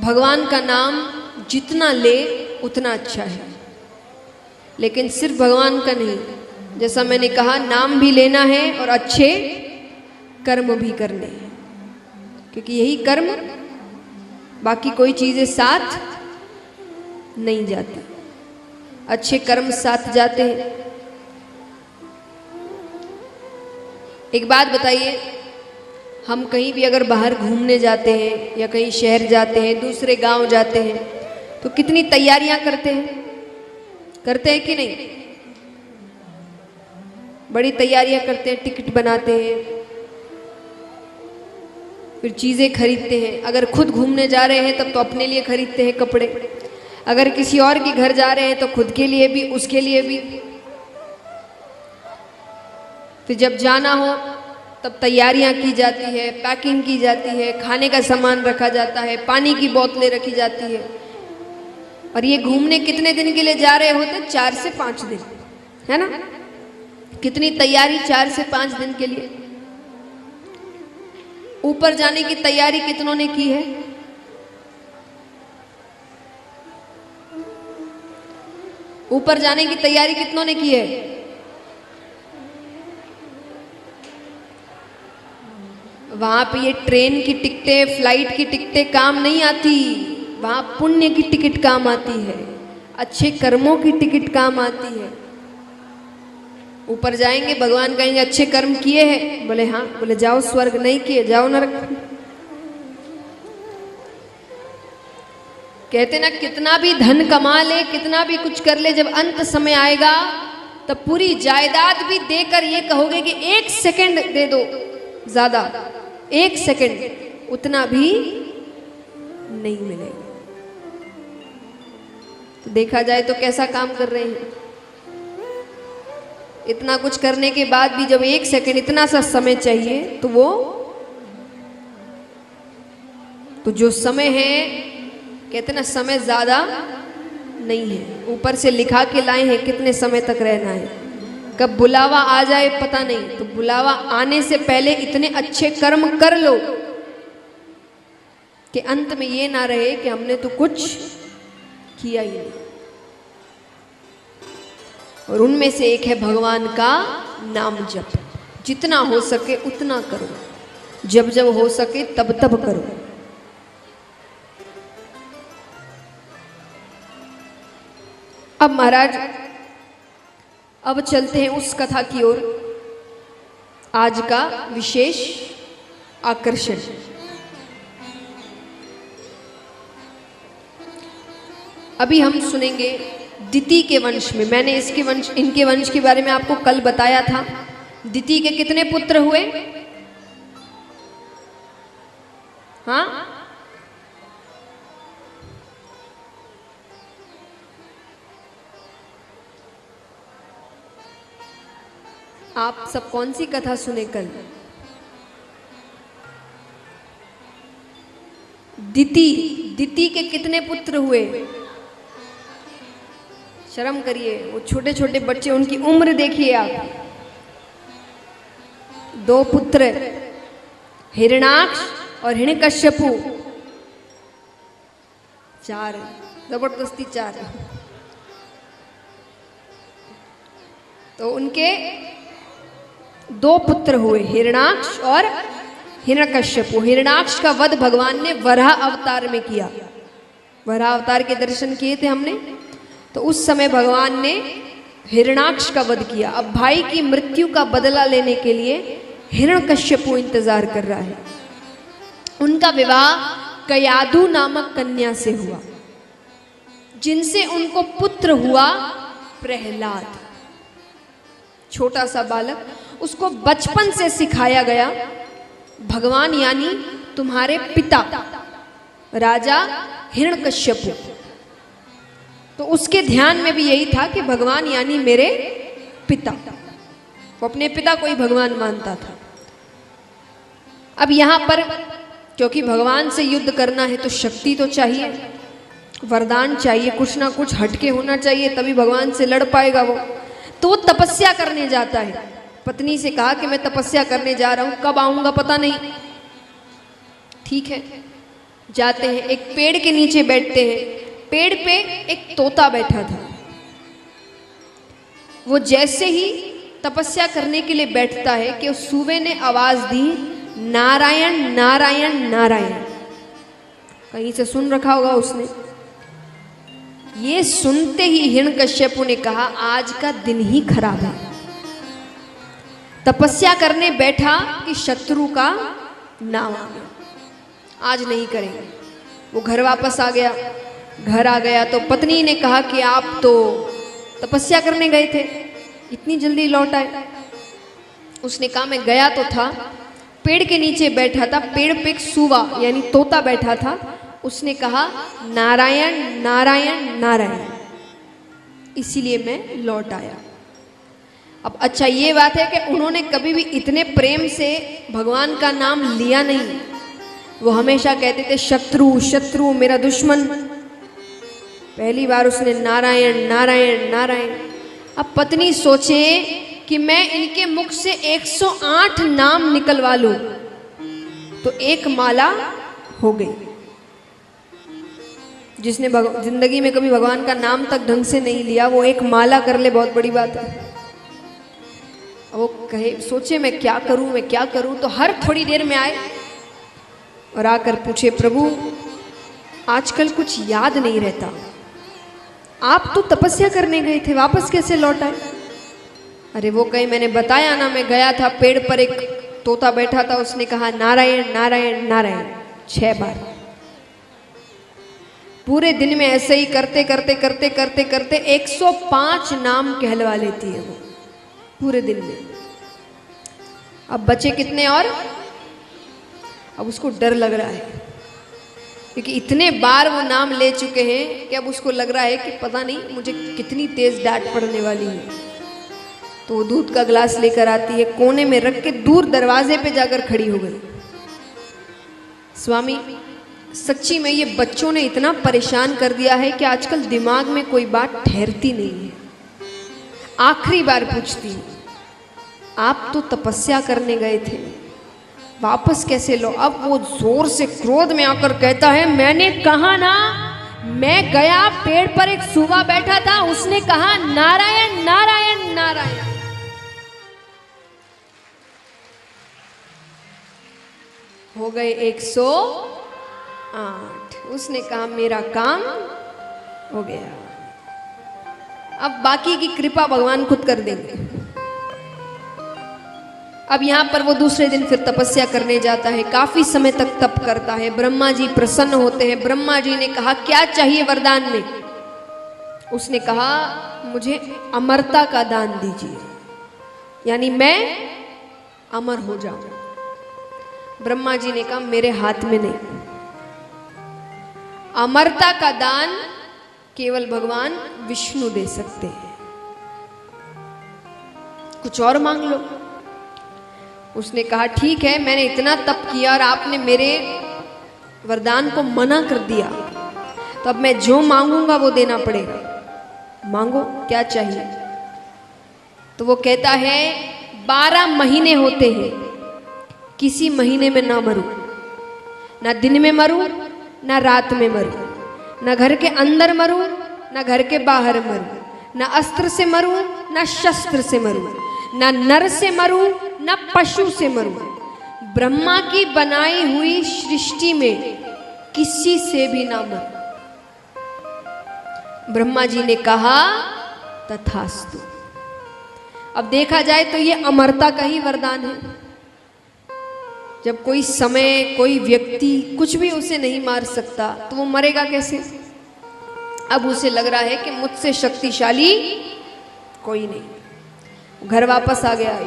भगवान का नाम जितना ले उतना अच्छा है, लेकिन सिर्फ भगवान का नहीं, जैसा मैंने कहा नाम भी लेना है और अच्छे कर्म भी करने हैं, क्योंकि यही कर्म, बाकी कोई चीज़ें साथ नहीं जाती, अच्छे कर्म साथ जाते हैं। एक बात बताइए, हम कहीं भी अगर बाहर घूमने जाते हैं या कहीं शहर जाते हैं, दूसरे गांव जाते हैं, तो कितनी तैयारियां करते हैं कि नहीं? बड़ी तैयारियां करते हैं, टिकट बनाते हैं, फिर चीज़ें खरीदते हैं। अगर खुद घूमने जा रहे हैं तब तो अपने लिए खरीदते हैं कपड़े, अगर किसी और के घर जा रहे हैं तो खुद के लिए भी, उसके लिए भी। फिर जब जाना हो तब तैयारियां की जाती है, पैकिंग की जाती है, खाने का सामान रखा जाता है, पानी की बोतलें रखी जाती है। और ये घूमने कितने दिन के लिए जा रहे होते? 4 से 5 दिन, है ना? कितनी तैयारी 4 से 5 दिन के लिए। ऊपर जाने की तैयारी कितनों ने की है? ऊपर जाने की तैयारी कितनों ने की है? वहां पे ये ट्रेन की टिकटें, फ्लाइट की टिकटें काम नहीं आती, वहां पुण्य की टिकट काम आती है, अच्छे कर्मों की टिकट काम आती है। ऊपर जाएंगे, भगवान कहेंगे अच्छे कर्म किए हैं, बोले हाँ, बोले जाओ स्वर्ग, नहीं किए जाओ नरक। कहते ना, कितना भी धन कमा ले, कितना भी कुछ कर ले, जब अंत समय आएगा तब पूरी जायदाद भी देकर ये कहोगे कि 1 सेकंड दे दो, ज्यादा 1 सेकंड, उतना भी नहीं मिलेगा। तो देखा जाए तो कैसा काम कर रहे हैं। इतना कुछ करने के बाद भी जब 1 सेकंड, इतना सा समय चाहिए, तो जो समय है, कहते ना समय ज्यादा नहीं है, ऊपर से लिखा के लाए हैं कितने समय तक रहना है। कब बुलावा आ जाए पता नहीं, तो बुलावा आने से पहले इतने अच्छे कर्म कर लो कि अंत में ये ना रहे कि हमने तो कुछ किया ही नहीं। और उनमें से एक है भगवान का नाम जप। जितना हो सके उतना करो, जब जब हो सके तब तब करो। अब महाराज, अब चलते हैं उस कथा की ओर, आज का विशेष आकर्षण। अभी हम सुनेंगे दिति के वंश में। मैंने इनके वंश के बारे में आपको कल बताया था। दिति के कितने पुत्र हुए? हाँ, आप सब कौन सी कथा सुने कल? दिति के कितने पुत्र हुए? शर्म करिए, वो छोटे छोटे बच्चे, उनकी उम्र देखिए आप। 2 पुत्र, हिरण्याक्ष और हिरण्यकश्यपु। 4, जबरदस्ती 4। तो उनके 2 पुत्र हुए, हिरण्याक्ष और हिरण्यकश्यपु। हिरण्याक्ष का वध भगवान ने वराह अवतार में किया। वराह अवतार के दर्शन किए थे हमने, तो उस समय भगवान ने हिरण्याक्ष का वध किया। अब भाई की मृत्यु का बदला लेने के लिए हिरण्यकश्यपु इंतजार कर रहा है। उनका विवाह कयाधु नामक कन्या से हुआ, जिनसे उनको पुत्र हुआ प्रहलाद। छोटा सा बालक, उसको बचपन से सिखाया गया, भगवान यानी तुम्हारे पिता राजा हिरण्यकश्यपु। तो उसके ध्यान में भी यही था कि भगवान यानी मेरे पिता। वो अपने पिता को ही भगवान मानता था। अब यहां पर क्योंकि भगवान से युद्ध करना है तो शक्ति तो चाहिए, वरदान चाहिए, कुछ ना कुछ हटके होना चाहिए, तभी भगवान से लड़ पाएगा वो। तो वो तपस्या करने जाता है। पत्नी से कहा कि मैं तपस्या करने जा रहा हूं, कब आऊंगा पता नहीं। ठीक है, जाते हैं, एक पेड़ के नीचे बैठते हैं। पेड़ पे एक तोता बैठा था। वो जैसे ही तपस्या करने के लिए बैठता है कि उस सूबे ने आवाज दी, नारायण नारायण नारायण। कहीं से सुन रखा होगा उसने। ये सुनते ही हिरण्यकश्यपु ने कहा, आज का दिन ही खराब है। तपस्या करने बैठा कि शत्रु का नाम आ गया, आज नहीं करेंगे। वो घर वापस आ गया। घर आ गया तो पत्नी ने कहा कि आप तो तपस्या करने गए थे, इतनी जल्दी लौट आए। उसने कहा मैं गया तो था, पेड़ के नीचे बैठा था, पेड़ पे एक सूवा यानी तोता बैठा था। उसने कहा नारायण नारायण नारायण, इसीलिए मैं लौट आया। अब अच्छा ये बात है कि उन्होंने कभी भी इतने प्रेम से भगवान का नाम लिया नहीं। वो हमेशा कहते थे शत्रु शत्रु मेरा दुश्मन। पहली बार उसने नारायण नारायण नारायण। अब पत्नी सोचे कि मैं इनके मुख से 108 नाम निकलवा लूं तो एक माला हो गई। जिसने जिंदगी में कभी भगवान का नाम तक ढंग से नहीं लिया वो एक माला कर ले, बहुत बड़ी बात है। वो कहे सोचे मैं क्या करूं। तो हर थोड़ी देर में आए और आकर पूछे, प्रभु आजकल कुछ याद नहीं रहता, आप तो तपस्या करने गए थे, वापस कैसे लौट आए? अरे वो कहे मैंने बताया ना, मैं गया था, पेड़ पर एक तोता बैठा था, उसने कहा नारायण नारायण नारायण 6 बार। पूरे दिन में ऐसे ही करते करते करते करते करते 105 नाम कहलवा लेती है वो पूरे दिन में। अब बचे कितने? और अब उसको डर लग रहा है क्योंकि इतने बार वो नाम ले चुके हैं कि अब उसको लग रहा है कि पता नहीं मुझे कितनी तेज डांट पड़ने वाली है। तो वो दूध का गिलास लेकर आती है, कोने में रख के दूर दरवाजे पे जाकर खड़ी हो गई। स्वामी सच्ची में ये बच्चों ने इतना परेशान कर दिया है कि आजकल दिमाग में कोई बात ठहरती नहीं है। आखिरी बार पूछती, आप तो तपस्या करने गए थे, वापस कैसे लो? अब वो जोर से क्रोध में आकर कहता है, मैंने कहा ना, मैं गया, पेड़ पर एक सूवा बैठा था, उसने कहा नारायण नारायण नारायण। हो गए 108। उसने कहा मेरा काम हो गया, अब बाकी की कृपा भगवान खुद कर देंगे। अब यहां पर वो दूसरे दिन फिर तपस्या करने जाता है, काफी समय तक तप करता है। ब्रह्मा जी प्रसन्न होते हैं। ब्रह्मा जी ने कहा क्या चाहिए वरदान में? उसने कहा मुझे अमरता का दान दीजिए, यानी मैं अमर हो जाऊं। ब्रह्मा जी ने कहा मेरे हाथ में नहीं, अमरता का दान केवल भगवान विष्णु दे सकते हैं, कुछ और मांग लो। उसने कहा ठीक है, मैंने इतना तप किया और आपने मेरे वरदान को मना कर दिया, तो अब मैं जो मांगूंगा वो देना पड़ेगा। मांगो क्या चाहिए? तो वो कहता है 12 महीने होते हैं, किसी महीने में ना मरूं, ना दिन में मरूं ना रात में मरूं, ना घर के अंदर मरूं ना घर के बाहर मरूं, ना अस्त्र से मरूं ना शस्त्र से मरूं, ना नर से मरूं ना पशु से मरूं, ब्रह्मा की बनाई हुई सृष्टि में किसी से भी ना मरूं। ब्रह्मा जी ने कहा तथास्तु। अब देखा जाए तो ये अमरता का ही वरदान है। जब कोई समय, कोई व्यक्ति कुछ भी उसे नहीं मार सकता तो वो मरेगा कैसे? अब उसे लग रहा है कि मुझसे शक्तिशाली कोई नहीं। घर वापस आ गया।